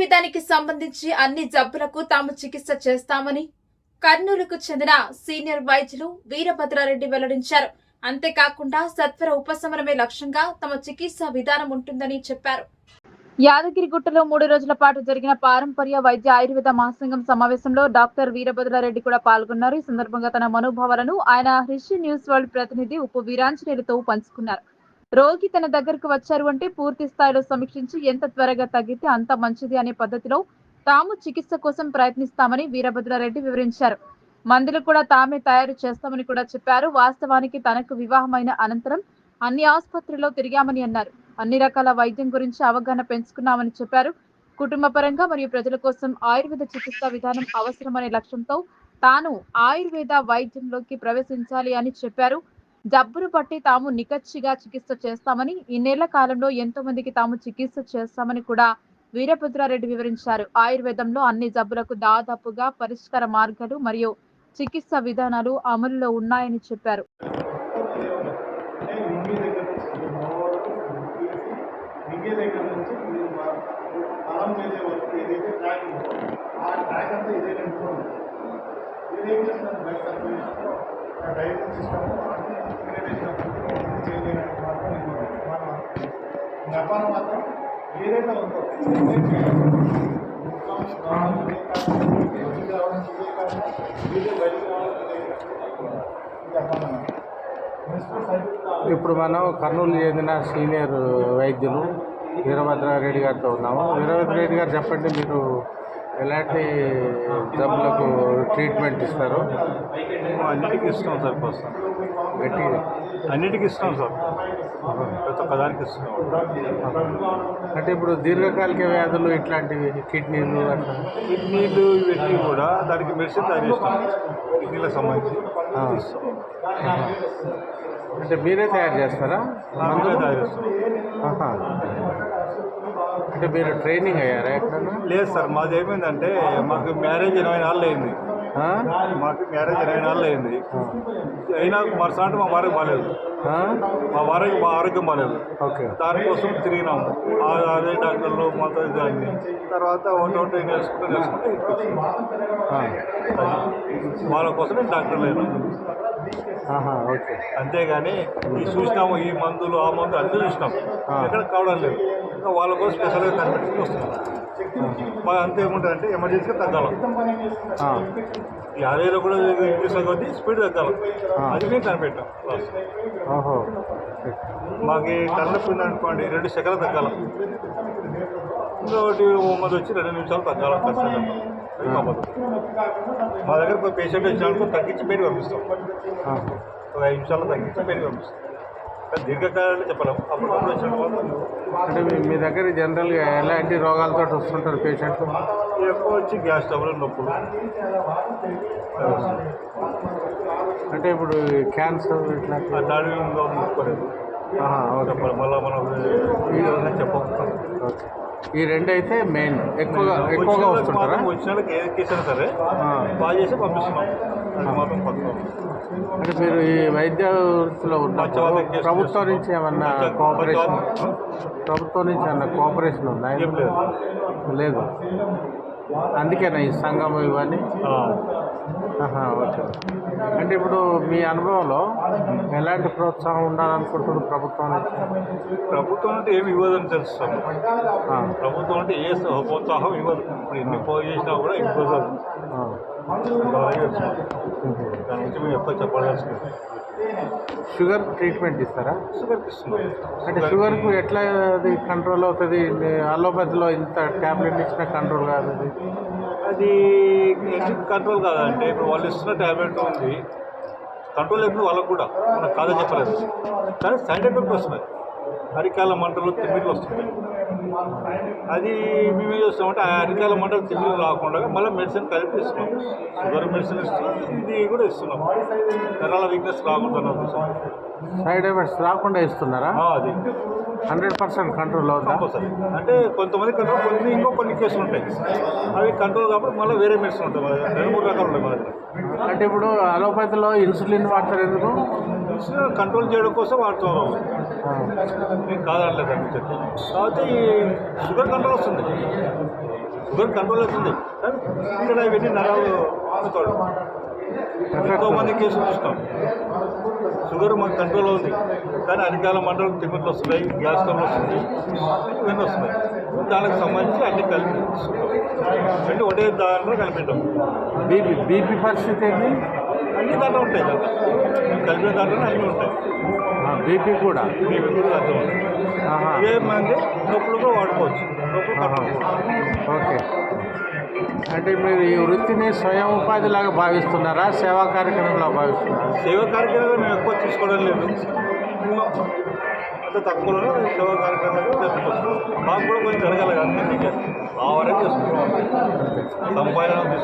ఆయుర్వేదానికి సంబంధించి అన్ని జబ్బులకు తాము చికిత్స చేస్తామని కర్నూలుకు చెందిన సీనియర్ వైద్యులు వీరభద్రారెడ్డి వెల్లడించారు. అంతేకాకుండా సత్వర ఉపశమనమే లక్ష్యంగా తమ చికిత్సా విధానం ఉంటుందని చెప్పారు. యాదగిరిగుట్టలో 3 రోజుల పాటు జరిగిన పారంపర్య వైద్య ఆయుర్వేద మహాసంఘం సమావేశంలో డాక్టర్ వీరభద్రారెడ్డి కూడా పాల్గొన్నారు. ఈ సందర్భంగా తన మనోభావాలను ఆయన హిస్టరీ న్యూస్ వరల్డ్ ప్రతినిధి ఉప్పు వీరాంజనేయులతో పంచుకున్నారు. రోగి తన దగ్గరకు వచ్చారు అంటే పూర్తి స్థాయిలో సమీక్షించి ఎంత త్వరగా తగ్గితే అంత మంచిది అనే పద్ధతిలో తాము చికిత్స కోసం ప్రయత్నిస్తామని వీరభద్రారెడ్డి వివరించారు. మందులు కూడా తామే తయారు చేస్తామని కూడా చెప్పారు. వాస్తవానికి తనకు వివాహమైన అనంతరం అన్ని ఆసుపత్రుల్లో తిరిగామని అన్నారు. అన్ని రకాల వైద్యం గురించి అవగాహన పెంచుకున్నామని చెప్పారు. కుటుంబ పరంగా మరియు ప్రజల కోసం ఆయుర్వేద చికిత్సా విధానం అవసరమనే లక్ష్యంతో తాను ఆయుర్వేద వైద్యంలోకి ప్రవేశించాలి అని చెప్పారు. జబ్బును బట్టి తాము నికచ్చిగా చికిత్స చేస్తామని, ఈ నెల కాలంలో ఎంతో మందికి తాము చికిత్స చేస్తామని కూడా వీరభద్రారెడ్డి వివరించారు. ఆయుర్వేదంలో అన్ని జబ్బులకు దాదాపుగా పరిష్కార మార్గాలు మరియు చికిత్సా విధానాలు అమలులో ఉన్నాయని చెప్పారు. వ్యాపారం మాత్రం ఏదైతే ఉందో ఇప్పుడు మనం కర్నూలు చెందిన సీనియర్ వైద్యులు వీరభద్రారెడ్డి గారితో ఉన్నాము. వీరభద్రారెడ్డి గారు చెప్పండి, మీరు ఎలాంటి జబ్బులకు ట్రీట్మెంట్ ఇస్తారు? అన్నిటికీ ఇస్తాం సార్. కోసం గట్టిగా అన్నిటికీ ఇస్తాం సార్. ప్రతి ఒక్కదానికి ఇస్తున్నాం. అంటే ఇప్పుడు దీర్ఘకాలిక వ్యాధులు ఇట్లాంటివి కిడ్నీలు అట్లా కిడ్నీలు ఇవన్నీ కూడా దానికి మెడిసిన్ తయారు చేస్తాం. కిడ్నీలకు సంబంధించి ఇస్తాం. అంటే మీరే తయారు చేస్తారా? మందులు తయారు చేస్తాం. అంటే మీరు ట్రైనింగ్ అయ్యారా ఎక్కడన్నా? లేదు సార్, మాది ఏమైందంటే మాకు మ్యారేజ్ 20 నాళ్ళు అయింది. మాకు మ్యారేజ్ 20 నాళ్ళు అయింది. అయినా మరుసటి మా భార్య బాగాలేదు. మా భార్యకి ఆరోగ్యం బాగాలేదు. ఓకే, దానికోసం తిరిగినాము. అదే డాక్టర్లు మొత్తం దాన్ని తర్వాత ఒకటి నేర్చుకుంటే వాళ్ళ కోసమే డాక్టర్లు అయినాము. ఓకే, అంతేగాని ఈ చూసినాము ఈ మందులు ఆ మందులు అన్నీ చూసినాం, ఎక్కడ కావడం లేదు. ఇంకా వాళ్ళ కోసం స్పెషల్గా కనిపెట్టుకుని వస్తున్నాం. మాకు అంతే ఏముంటుందంటే ఎమర్జెన్సీగా తగ్గాలి. ఈ ఆరేలో కూడా ఇంగ్లీష్లో కొద్ది స్పీడ్ తగ్గాలి. అది మేము కనిపెట్టాం. మాకు తలనొప్పి ఉందనుకోండి 2 సెకండ్లు తగ్గాలి. ఇంకొకటి మంది వచ్చి 2 నిమిషాలు తగ్గాలి. మా దగ్గర పేషెంట్ వచ్చినప్పుడు తగ్గించి బయటకు పంపిస్తాం. ఒక 5 నిమిషాలు తగ్గించి బయటకు పంపిస్తాం. దీర్ఘకాలంలో చెప్పలేము. అప్పుడు వచ్చిన అంటే మీ దగ్గర జనరల్గా ఎలాంటి రోగాలతో వస్తుంటారు పేషెంట్లు? ఎక్కువ వచ్చి గ్యాస్ ట్రబుల్, నొప్పులు. అంటే ఇప్పుడు క్యాన్సర్ ఇట్లా దాని నొప్పలేదు చెప్పాలి. మళ్ళీ మనం చెప్పాలి. ఈ రెండు అయితే మెయిన్ ఎక్కువగా వస్తుంటారా? వచ్చిన వాళ్ళకి ఏ కేసైనా సరే బాగా చేసి పంపిస్తున్నాం. అది మాత్రం పక్కన. అంటే మీరు ఈ వైద్య వృత్తిలో ఉన్నప్పుడు ప్రభుత్వం నుంచి ఏమన్నా కోఆపరేషన్ ఉందా? లేదు. అందుకేనా ఈ సంఘం ఇవన్నీ? ఓకే. అంటే ఇప్పుడు మీ అనుభవంలో ఎలాంటి ప్రోత్సాహం ఉండాలనుకుంటున్నారు ప్రభుత్వం నుంచి? ప్రభుత్వం అంటే ఏమి ఇవ్వదని తెలుస్తాను. ప్రభుత్వం అంటే ఏ ప్రోత్సాహం ఇవ్వదు. ఇప్పుడు ఎన్ని పోయి చేసినా కూడా ఇవ్వదు. దాని నుంచి మేము ఎక్కువ చెప్పాల్సింది. షుగర్ ట్రీట్మెంట్ ఇస్తారా? షుగర్కి ఇస్తున్నాం. అంటే షుగర్కు ఎట్లా అది కంట్రోల్ అవుతుంది? అలోపతిలో ఇంత ట్యాబ్లెట్ ఇచ్చినా కంట్రోల్ కాదు. అది కంట్రోల్ కాదంటే ఇప్పుడు వాళ్ళు ఇస్తున్న ట్యాబ్లెట్ ఉంది, కంట్రోల్ అయిపోయింది వాళ్ళకు కూడా. మనకు కాదని చెప్పలేదు, కానీ సైడ్ ఎఫెక్ట్ వస్తున్నాయి. అరికాల మంటలు, తిమ్మిర్లు వస్తున్నాయి. అది మేమేం చేస్తామంటే ఆ అరికాల మంటలు, తిమ్మిర్లు రాకుండా మళ్ళీ మెడిసిన్ కలిపి ఇస్తున్నాం. షుగర్ మెడిసిన్ ఇస్తున్నాం, ఇది కూడా ఇస్తున్నాం. నరాల వీక్నెస్ రాకుండా సైడ్ ఎఫెక్ట్స్ రాకుండా ఇస్తున్నారా? అది 100% కంట్రోల్ అవుతా? కంపల్సరీ. అంటే కొంతమంది కంట్రోల్, కొన్ని కేసులు ఉంటాయి అవి కంట్రోల్ కాబట్టి మళ్ళీ వేరే మెడిసిన్ ఉంటాయి. మన 2-3 రకాలు ఉంటాయి మన దగ్గర. అంటే ఇప్పుడు అలోపతిలో ఇన్సులిన్ వాడతారు ఎందుకు? ఇన్సులిన్ కంట్రోల్ చేయడం కోసం వాడుతున్నాం. నేను కాదనలేదండి చెప్పి. కాబట్టి ఈ షుగర్ కంట్రోల్ వస్తుంది. షుగర్ కంట్రోల్ అవుతుంది కానీ ఇక్కడ ఇవన్నీ నరాలు ఆగుతాడు. ఎంతో మంది కేసులు చూస్తాం షుగర్ మాకు కంట్రోల్ అవుతుంది కానీ అధికార మండలం తిమ్మిట్లు వస్తున్నాయి, గ్యాస్ ట్రబుల్ వస్తుంది, ఇవన్నీ వస్తున్నాయి. దానికి సంబంధించి అన్ని కలిపి అంటే ఒకటే దాంట్లో కలిపిద్దాం. బీపీ పరిస్థితి ఏంటి? అన్ని దాంట్లో ఉంటాయి దాంట్లో కలిపిన దాంట్లోనే అన్నీ ఉంటాయి. బీపీ కూడా మీకు కూడా అర్థం ఉంది. ఆహా. ఏమంటే నొప్పులు కూడా వాడుకోవచ్చు, నొప్పులు కంట్రోల్. ఓకే. అంటే మీరు ఈ వృత్తిని స్వయం ఉపాధిలాగా భావిస్తున్నారా, సేవా కార్యక్రమంలో భావిస్తున్నారా? సేవా కార్యక్రమాలు మేము ఎక్కువ తీసుకోవడం లేదు, అంత తక్కువలో సేవా కార్యక్రమాలు చేసుకుంటాం. మాకు కూడా కొంచెం జరగాలి కదా, ఆ వరకు చేసుకుంటాం. సంపాదన